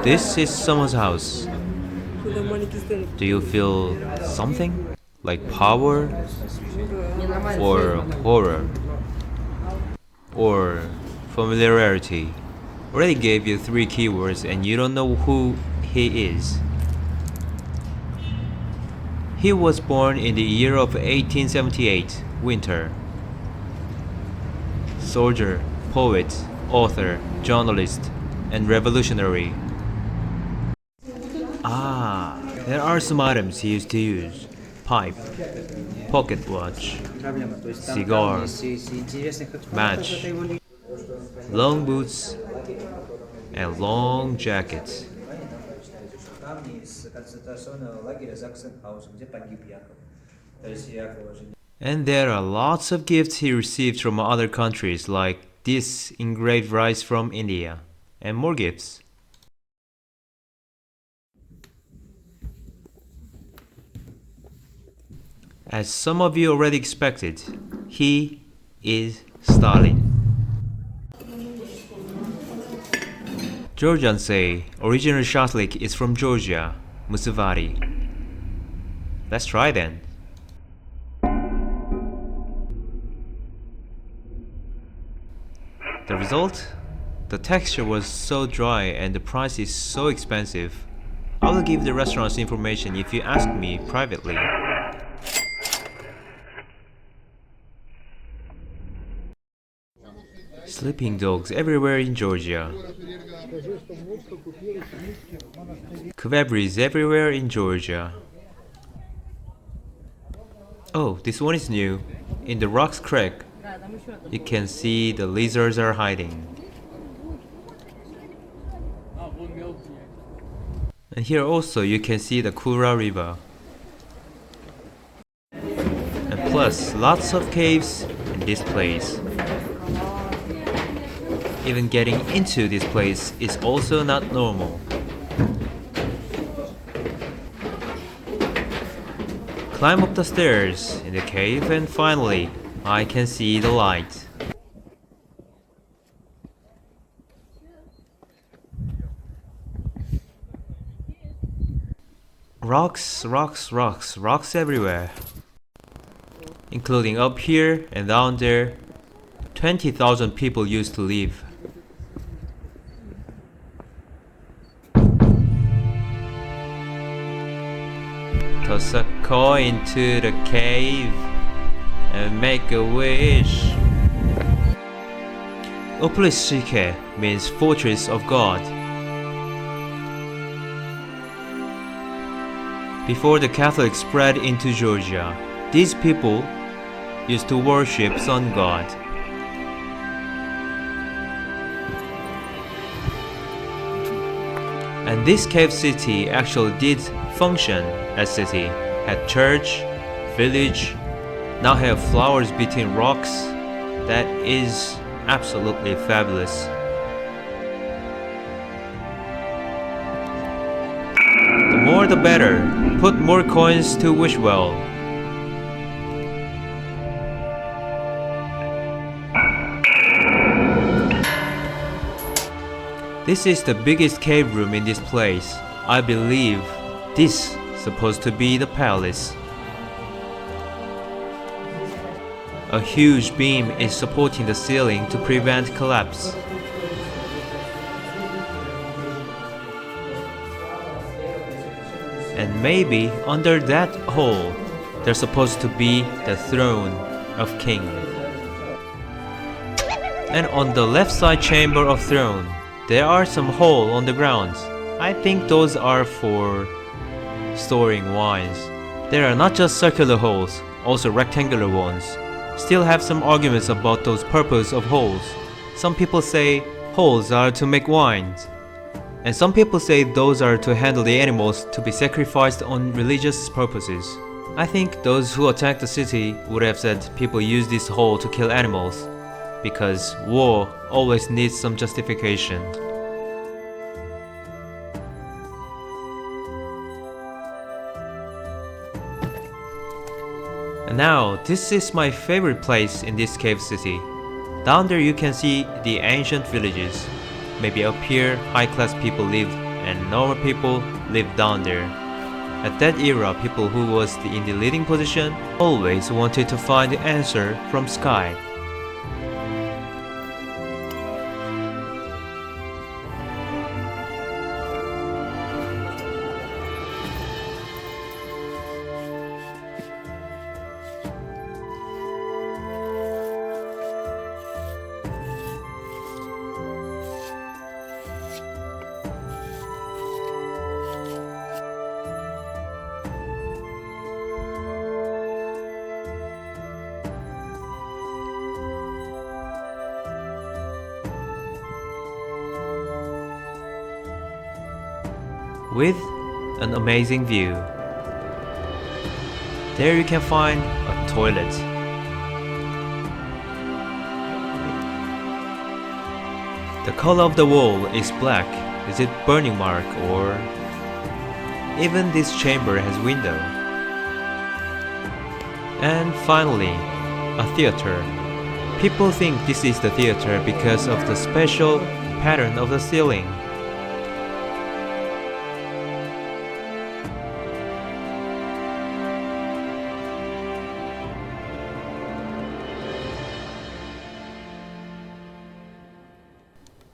this is someone's house. Do you feel something? Like power? Or horror? Or familiarity? Already gave you 3 keywords and you don't know who he is. He was born in the year of 1878, winter. Soldier, poet, author, journalist, and revolutionary. Ah, there are some items he used to use. Pipe, pocket watch, cigar, match, long boots, and long jackets. And there are lots of gifts he received from other countries, like this engraved rice from India, and more gifts. As some of you already expected, he is Stalin. Georgians say original shashlik is from Georgia, Musavari. Let's try then. The result? The texture was so dry and the price is so expensive. I will give the restaurant's information if you ask me privately. Sleeping dogs everywhere in Georgia. Kebabs everywhere in Georgia. Oh, this one is new. In the rocks crack, you can see the lizards are hiding. And here also you can see the Kura River. And plus lots of caves in this place. Even getting into this place is also not normal. Climb up the stairs in the cave and finally I can see the light. Rocks, rocks, rocks, rocks everywhere. Including up here and down there. 20,000 people used to live. Toss a coin to the cave and make a wish. Uplistsiche means fortress of God. Before the Catholics spread into Georgia, these people used to worship sun god. And this cave city actually did function as city, had church, village, now have flowers between rocks. That is absolutely fabulous. The more the better. Put more coins to wish well. This is the biggest cave room in this place. I believe this is supposed to be the palace. A huge beam is supporting the ceiling to prevent collapse. And maybe under that hole, there's supposed to be the throne of king. And on the left side chamber of throne, there are some holes on the ground. I think those are for storing wines. There are not just circular holes, also rectangular ones. Still have some arguments about those purpose of holes. Some people say holes are to make wines. And some people say those are to handle the animals to be sacrificed on religious purposes. I think those who attacked the city would have said people use this hole to kill animals, because war always needs some justification. And now, this is my favorite place in this cave city. Down there you can see the ancient villages. Maybe up here high-class people lived and normal people lived down there. At that era, people who was in the leading position always wanted to find the answer from sky. With an amazing view. There you can find a toilet. The color of the wall is black. Is it burning mark or... Even this chamber has window. And finally, a theater. People think this is the theater because of the special pattern of the ceiling.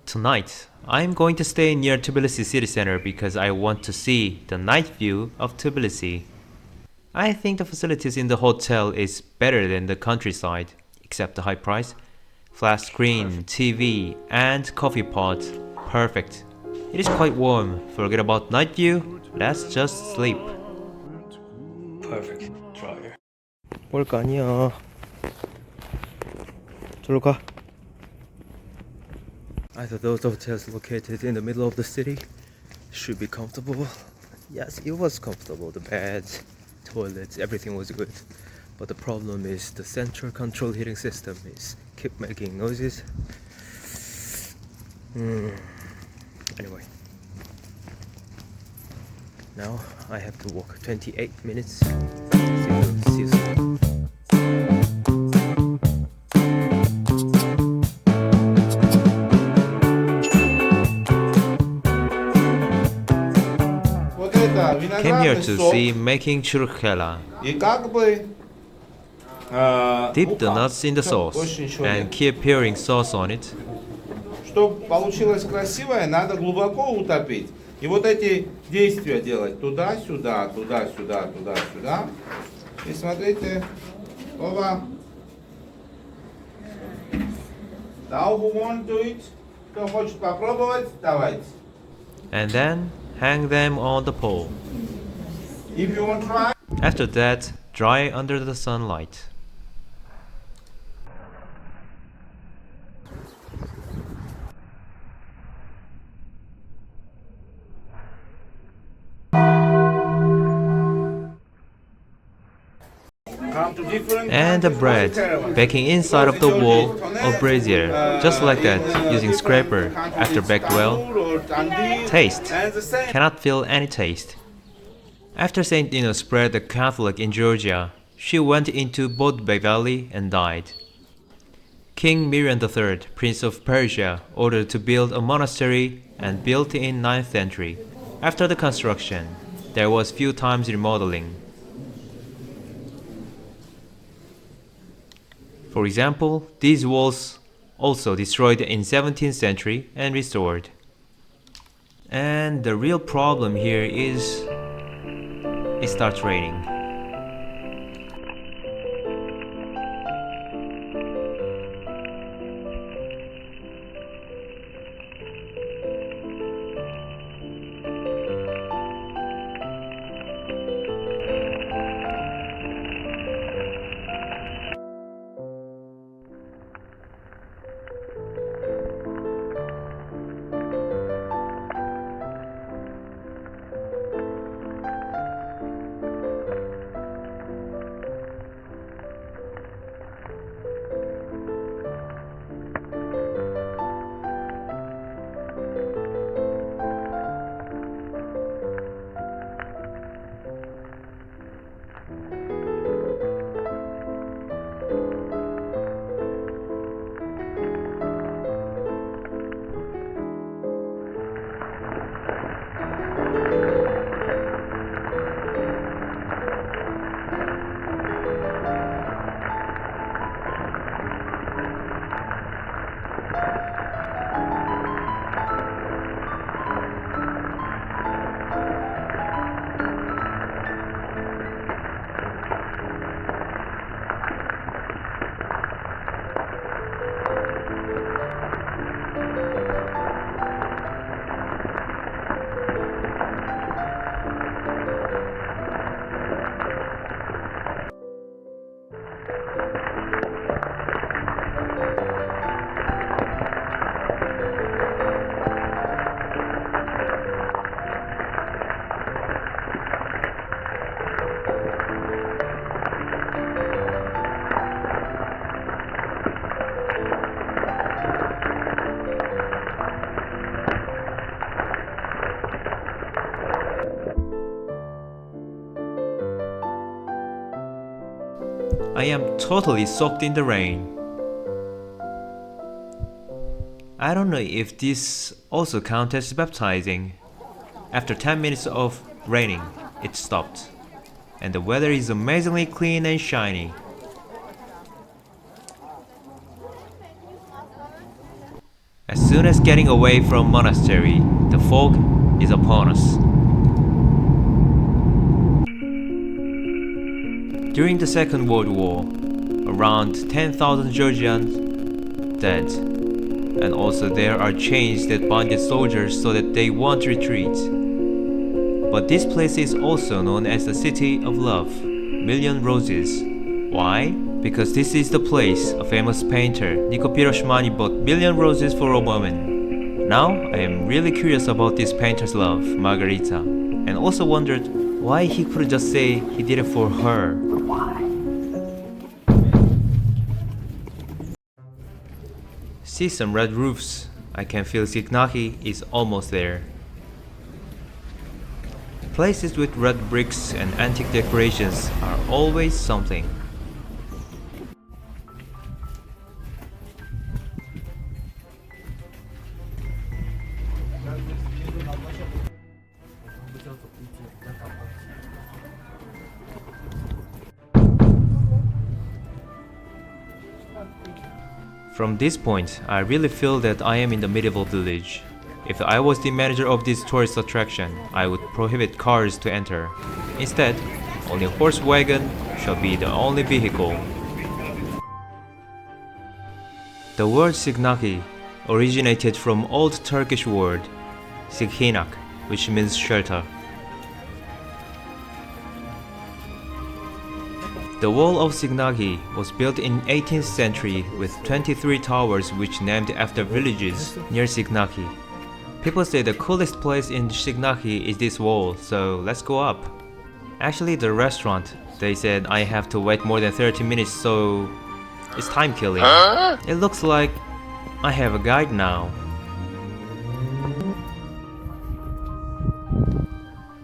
Tonight, I'm going to stay near Tbilisi city center because I want to see the night view of Tbilisi. I think the facilities in the hotel is better than the countryside, except the high price. Flat screen, TV, and coffee pot. Perfect. It is quite warm. Forget about night view. Let's just sleep. Perfect. Dryer. 볼 거 아니야. 저로 가. Either those hotels located in the middle of the city should be comfortable. Yes, it was comfortable. The beds, toilets, everything was good. But the problem is the central control heating system is keep making noises. Anyway, now I have to walk 28 minutes. See you soon. Came here to see making churkela. Dip the nuts in the sauce and keep pouring sauce on it. Чтобы получилось красивое, надо глубоко утопить. И вот эти действия делать туда-сюда, туда-сюда, туда-сюда. И смотрите, оба. Now who want to it? Кто хочет попробовать, давайте. And then hang them on the pole. If you want to try. After that, dry under the sunlight. And the bread, baking inside of the wall of brazier, just like that, using scraper, after baked well. Taste, cannot feel any taste. After Saint Nino spread the Catholic in Georgia, she went into Bodbeg Valley and died. King Miriam III, Prince of Persia, ordered to build a monastery and built in 9th century. After the construction, there was few times remodeling. For example, these walls also destroyed in 17th century and restored. And the real problem here is it starts raining. I am totally soaked in the rain. I don't know if this also counts as baptizing. After 10 minutes of raining, it stopped, and the weather is amazingly clean and shiny. As soon as getting away from monastery, the fog is upon us. During the Second World War, around 10,000 Georgians dead, and also there are chains that bind the soldiers so that they won't retreat. But this place is also known as the City of Love, Million Roses. Why? Because this is the place a famous painter, Nico Piroshmani, bought million roses for a woman. Now I am really curious about this painter's love, Margarita, and also wondered why he could just say he did it for her. See some red roofs. I can feel Sighnaghi is almost there. Places with red bricks and antique decorations are always something. From this point, I really feel that I am in the medieval village. If I was the manager of this tourist attraction, I would prohibit cars to enter. Instead, only a horse wagon shall be the only vehicle. The word Sighnaghi originated from Old Turkish word sighinak, which means shelter. The wall of Sighnaghi was built in 18th century with 23 towers which named after villages near Sighnaghi. People say the coolest place in Sighnaghi is this wall, so let's go up. Actually the restaurant, they said I have to wait more than 30 minutes, so it's time killing. It looks like I have a guide now.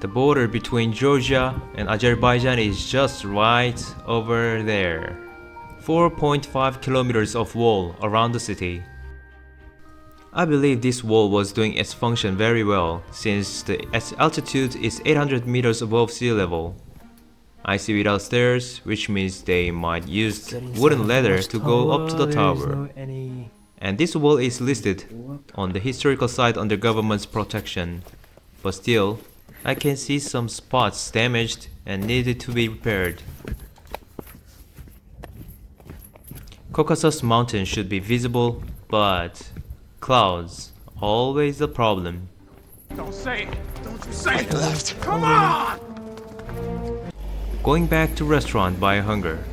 The border between Georgia and Azerbaijan is just right over there. 4.5 kilometers of wall around the city. I believe this wall was doing its function very well since its altitude is 800 meters above sea level. I see without stairs, which means they might use wooden ladder to go up to the tower. And this wall is listed on the historical site under government's protection. But still, I can see some spots damaged and needed to be repaired. Caucasus Mountain should be visible, but clouds, always a problem. Don't say it! Don't you say it! Left. Come on! Going back to restaurant by hunger.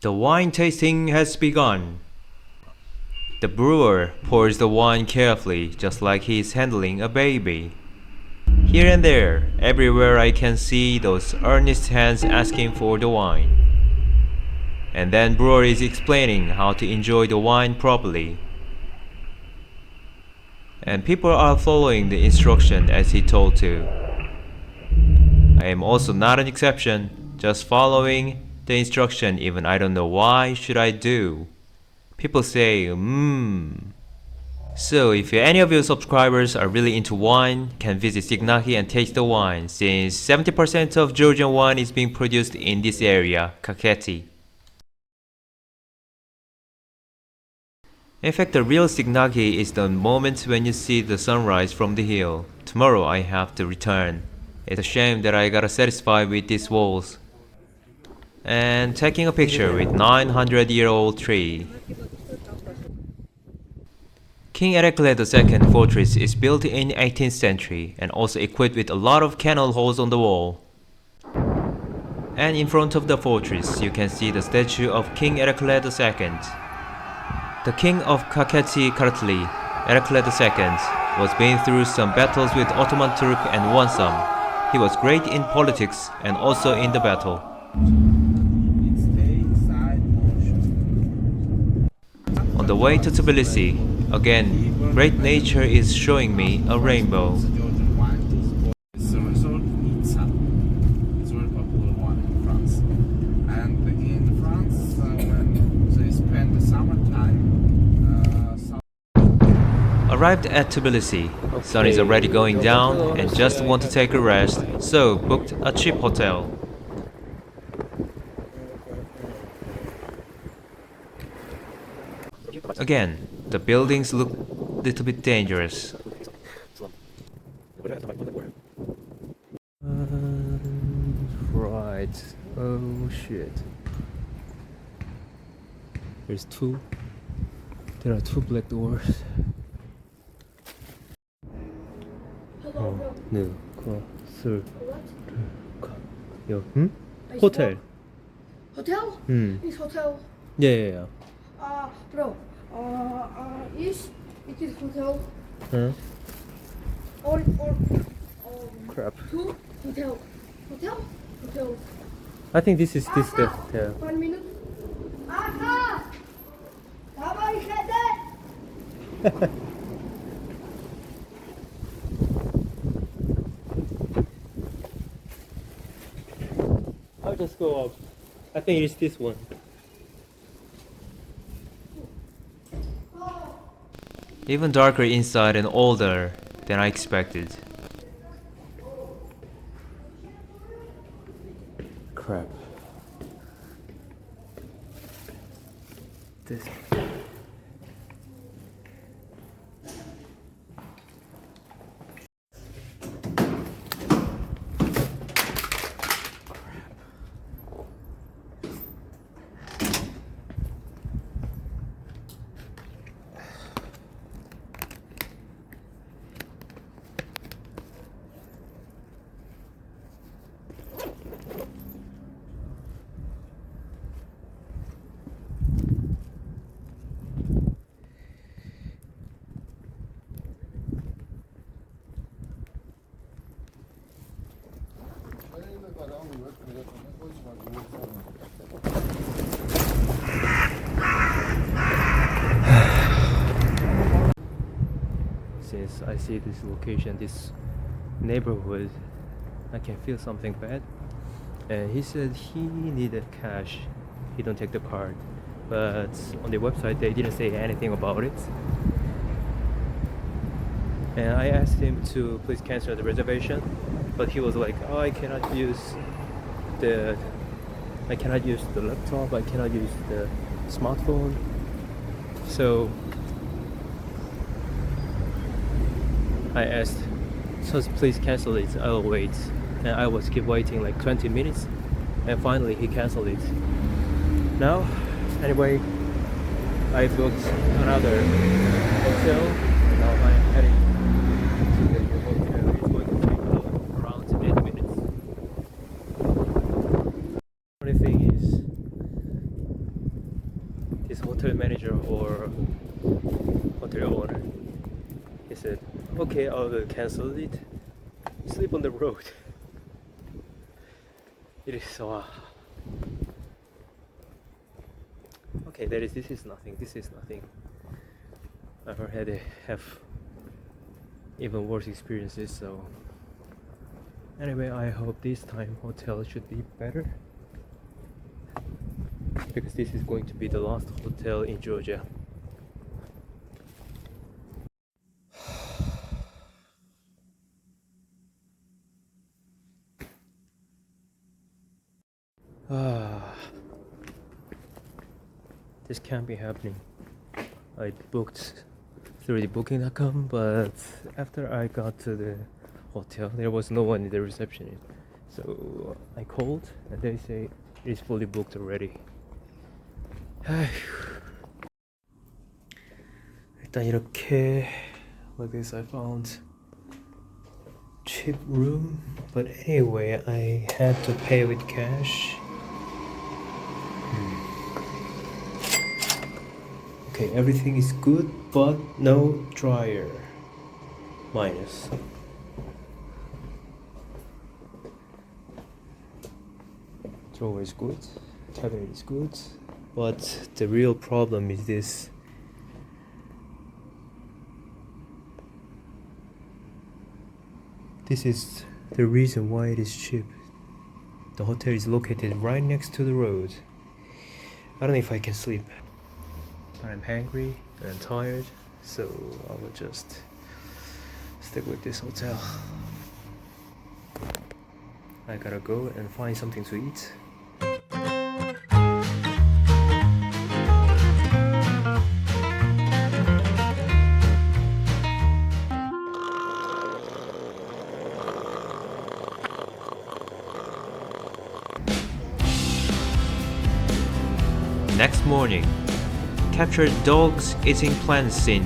The wine tasting has begun. The brewer pours the wine carefully, just like he is handling a baby. Here and there, everywhere I can see those earnest hands asking for the wine. And then brewer is explaining how to enjoy the wine properly. And people are following the instruction as he told to. I am also not an exception, just following the instruction even I don't know why should I do. People say, So if any of your subscribers are really into wine, can visit Sighnaghi and taste the wine, since 70% of Georgian wine is being produced in this area, Kakheti. In fact, the real Sighnaghi is the moment when you see the sunrise from the hill. Tomorrow I have to return. It's a shame that I gotta satisfy with these walls. And taking a picture with 900-year-old tree. King Erekle II fortress is built in 18th century and also equipped with a lot of cannon holes on the wall. And in front of the fortress you can see the statue of King Erekle II. The king of Kakheti Kartli, Erekle II, was been through some battles with Ottoman Turk and won some. He was great in politics and also in the battle. On the way to Tbilisi, again, great nature is showing me a rainbow. It's a resort Nizza. It's a very popular one in France. And in France, when they spend the summertime, Arrived at Tbilisi, sun is already going down and just want to take a rest, so booked a cheap hotel. Again, the buildings look a little bit dangerous. Right. Oh shit. There are two black doors. 네, 것을 호텔. Hotel? Is hotel? Yeah. Bro. Is it is hotel Huh? or Crap. two hotel? Hotel. I think this is this the yeah. 1 minute. Aha! Давай ходить. I'll just go up. I think it's this one. Even darker inside and older than I expected. Crap. This. Since I see this location, this neighborhood, I can feel something bad. And he said he needed cash. He don't take the card. But on the website they didn't say anything about it. And I asked him to please cancel the reservation, but he was like, "Oh, I cannot use the laptop. I cannot use the smartphone." So I asked, "So please cancel it. I'll wait." And I was keep waiting like 20 minutes, and finally he canceled it. Now, anyway, I booked another hotel. Now I'm heading to the new hotel. It's going to take around 8 minutes. Funny thing is, this hotel manager or hotel owner, he said, "Okay, I'll cancel it. Sleep on the road." It is so. Okay, this is nothing. This is nothing. I've have even worse experiences. So anyway, I hope this time hotel should be better, because this is going to be the last hotel in Georgia. This can't be happening. I booked through the booking.com, but after I got to the hotel, there was no one in the reception. So I called and they say it's fully booked already. 일단 이렇게 like this I found cheap room, but anyway I had to pay with cash. Okay, everything is good, but no dryer. minus. Drawer is good, cabinet is good, but the real problem is this. This is the reason why it is cheap. The hotel is located right next to the road. I don't know if I can sleep. I'm hungry and I'm tired, so I will just stick with this hotel. I gotta go and find something to eat. Next morning, captured dogs eating plants scene.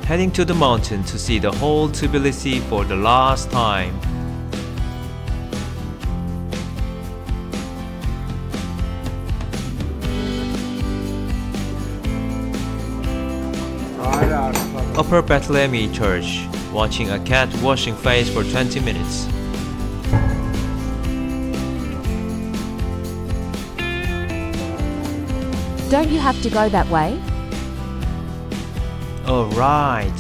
Heading to the mountain to see the whole Tbilisi for the last time. Upper Bethlehem Church, watching a cat washing face for 20 minutes. Don't you have to go that way? Oh right.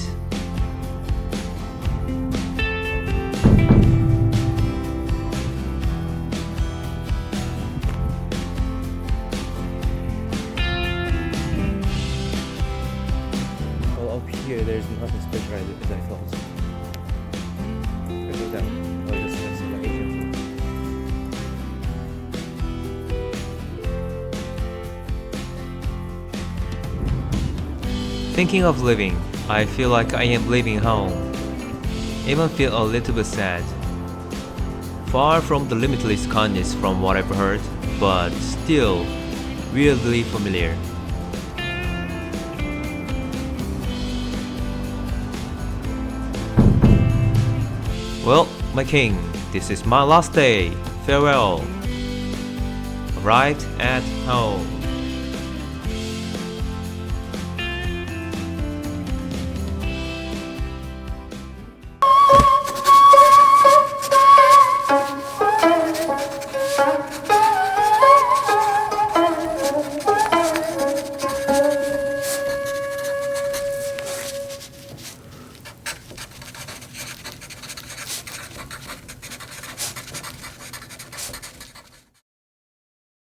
Well, up here there's nothing special as I thought. I go down. I'll just have some Asian food. Thinking of leaving, I feel like I am leaving home. Even feel a little bit sad. Far from the limitless kindness from what I've heard, but still weirdly familiar. Well, my king, this is my last day. Farewell. Arrived at home.